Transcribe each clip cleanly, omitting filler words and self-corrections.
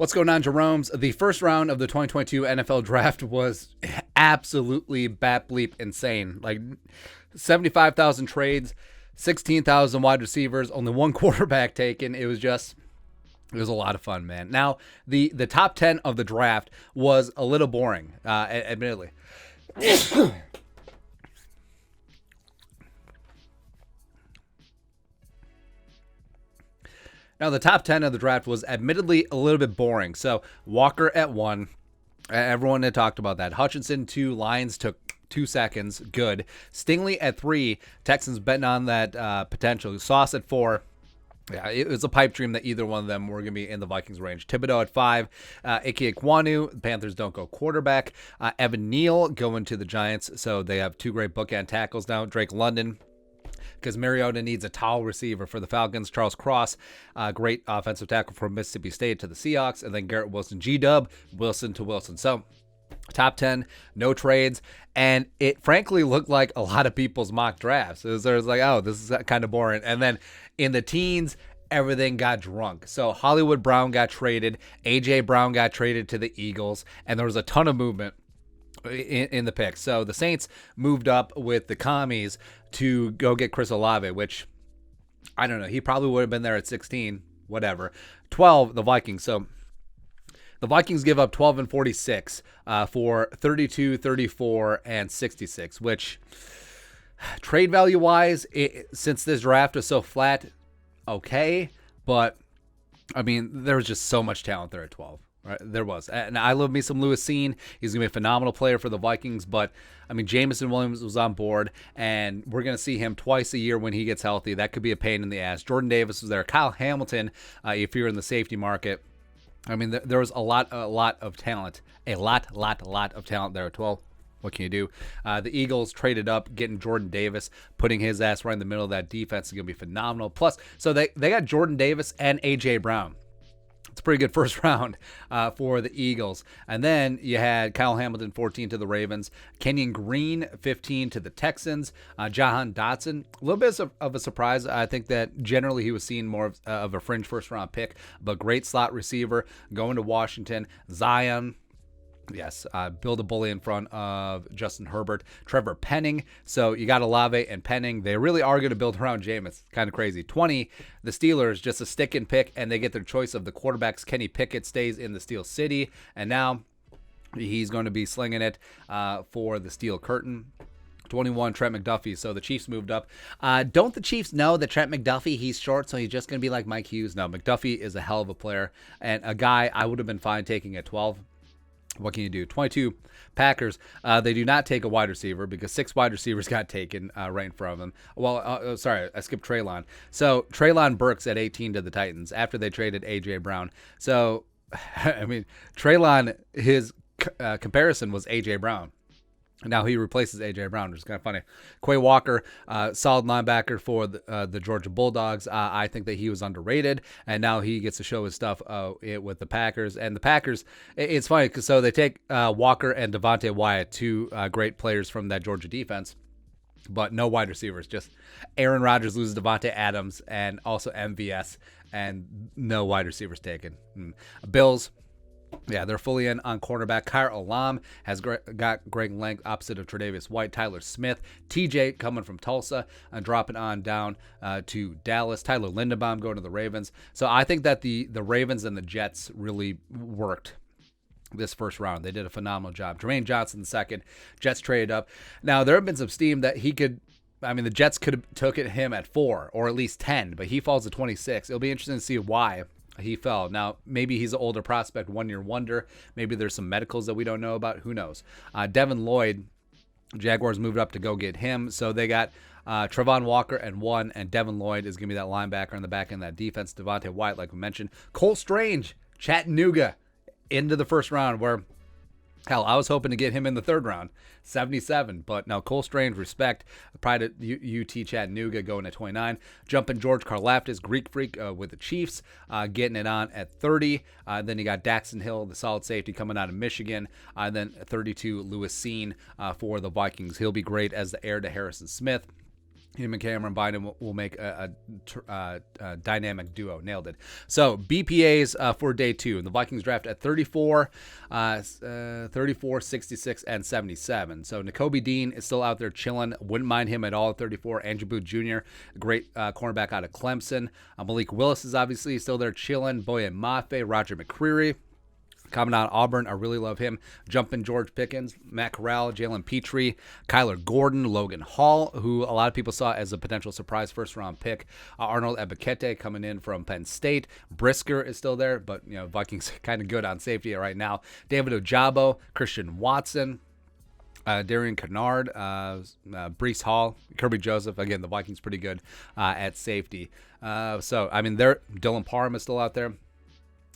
What's going on, Jerome's? The first round of the 2022 NFL draft was absolutely bat bleep insane. Like 75,000 trades, 16,000 wide receivers, only one quarterback taken. It was a lot of fun, man. Now, the top 10 of the draft was a little boring, admittedly. Now, the top 10 of the draft was admittedly a little bit boring. So, Walker at 1. Everyone had talked about that. Hutchinson 2. Lions took 2 seconds. Good. Stingley at 3. Texans betting on that potential. Sauce at 4. Yeah, it was a pipe dream that either one of them were going to be in the Vikings range. Thibodeau at 5. Ike Ekwonu. The Panthers don't go quarterback. Evan Neal going to the Giants. So, they have 2 great bookend tackles now. Drake London, because Mariota needs a tall receiver for the Falcons. Charles Cross, great offensive tackle from Mississippi State to the Seahawks. And then Garrett Wilson, G-Dub, Wilson to Wilson. So, top 10, no trades. And it frankly looked like a lot of people's mock drafts. It was like, oh, this is kind of boring. And then in the teens, everything got drunk. So Hollywood Brown got traded. A.J. Brown got traded to the Eagles. And there was a ton of movement in the picks. So the Saints moved up with the commies to go get Chris Olave, which I don't know. He probably would have been there at 16, whatever. 12, the Vikings. So the Vikings give up 12 and 46 for 32, 34, and 66, which trade value wise, since this draft was so flat, okay. But I mean, there was just so much talent there at 12. Right, there was. And I love me some Lewis Cine. He's going to be a phenomenal player for the Vikings. But, I mean, Jameson Williams was on board, and we're going to see him twice a year when he gets healthy. That could be a pain in the ass. Jordan Davis was there. Kyle Hamilton, if you're in the safety market. I mean, there was a lot of talent. A lot of talent there at 12. What can you do? The Eagles traded up, getting Jordan Davis, putting his ass right in the middle of that defense is going to be phenomenal. Plus, so they got Jordan Davis and A.J. Brown. It's a pretty good first round for the Eagles. And then you had Kyle Hamilton, 14 to the Ravens. Kenyon Green, 15 to the Texans. Jahan Dotson, a little bit of a surprise. I think that generally he was seen more of a fringe first-round pick, but great slot receiver going to Washington. Zion. Yes, build a bully in front of Justin Herbert. Trevor Penning. So you got Olave and Penning. They really are going to build around Jameis. Kind of crazy. 20, the Steelers, just a stick and pick, and they get their choice of the quarterbacks. Kenny Pickett stays in the Steel City, and now he's going to be slinging it for the Steel Curtain. 21, Trey Mcduffie. So the Chiefs moved up. Don't the Chiefs know that Trey Mcduffie, he's short, so he's just going to be like Mike Hughes? No, McDuffie is a hell of a player, and a guy I would have been fine taking at 12. What can you do? 22, Packers. They do not take a wide receiver because 6 wide receivers got taken right in front of them. Well, sorry, I skipped Treylon. So Treylon Burks at 18 to the Titans after they traded A.J. Brown. So, I mean, Treylon, his comparison was A.J. Brown. Now he replaces A.J. Brown, which is kind of funny. Quay Walker, solid linebacker for the Georgia Bulldogs. I think that he was underrated, and now he gets to show his stuff with the Packers. And the Packers, it's funny, because so they take Walker and Devontae Wyatt, 2 great players from that Georgia defense, but no wide receivers. Just Aaron Rodgers loses Devontae Adams and also MVS, and no wide receivers taken. Bills. Yeah, they're fully in on cornerback. Kyle Alam has got Greg Length opposite of Tre'Davious White. Tyler Smith. TJ coming from Tulsa and dropping on down to Dallas. Tyler Linderbaum going to the Ravens. So I think that the Ravens and the Jets really worked this first round. They did a phenomenal job. Jermaine Johnson, second. Jets traded up. Now, there have been some steam that he could... I mean, the Jets could have took him at 4 or at least 10, but he falls to 26. It'll be interesting to see why he fell. Now, maybe he's an older prospect, 1-year wonder. Maybe there's some medicals that we don't know about. Who knows? Devin Lloyd, Jaguars moved up to go get him. So they got Trevon Walker and 1, and Devin Lloyd is going to be that linebacker in the back end of that defense. Devontae Wyatt, like we mentioned. Cole Strange, Chattanooga, into the first round, where, hell, I was hoping to get him in the third round, 77. But now Cole Strange, respect. Pride at UT Chattanooga going at 29. Jumping George Karlaftis, Greek Freak with the Chiefs, getting it on at 30. Then you got Daxton Hill, the solid safety coming out of Michigan. Then 32, Lewis Cine for the Vikings. He'll be great as the heir to Harrison Smith. Him and Cameron Bynum will make a dynamic duo. Nailed it. So BPAs for day 2. The Vikings draft at 34, 66, and 77. So Nakobe Dean is still out there chilling. Wouldn't mind him at all at 34. Andrew Booth Jr., great cornerback out of Clemson. Malik Willis is obviously still there chilling. Boye Mafe, Roger McCreary. Coming out of Auburn, I really love him. Jumping George Pickens, Matt Corral, Jalen Petrie, Kyler Gordon, Logan Hall, who a lot of people saw as a potential surprise first-round pick. Arnold Ebiketie coming in from Penn State. Brisker is still there, but Vikings kind of good on safety right now. David Ojabo, Christian Watson, Darian Kennard, Breece Hall, Kirby Joseph. Again, the Vikings pretty good at safety. Dylan Parham is still out there.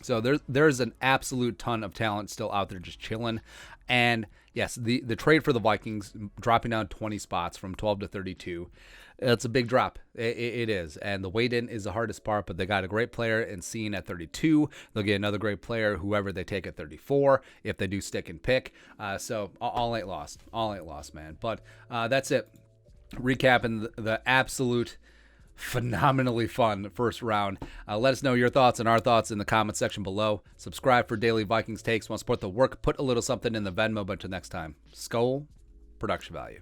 So there's an absolute ton of talent still out there just chilling. And yes, the trade for the Vikings dropping down 20 spots from 12 to 32. It's a big drop. It is. And the wait in is the hardest part, but they got a great player in Scene at 32. They'll get another great player, whoever they take at 34, if they do stick and pick. So all ain't lost. All ain't lost, man. But that's it. Recapping the absolute phenomenally fun first round. Let us know your thoughts and our thoughts in the comment section below. Subscribe for daily Vikings takes. Want to support the work? Put a little something in the Venmo. But until next time, Skol, production value.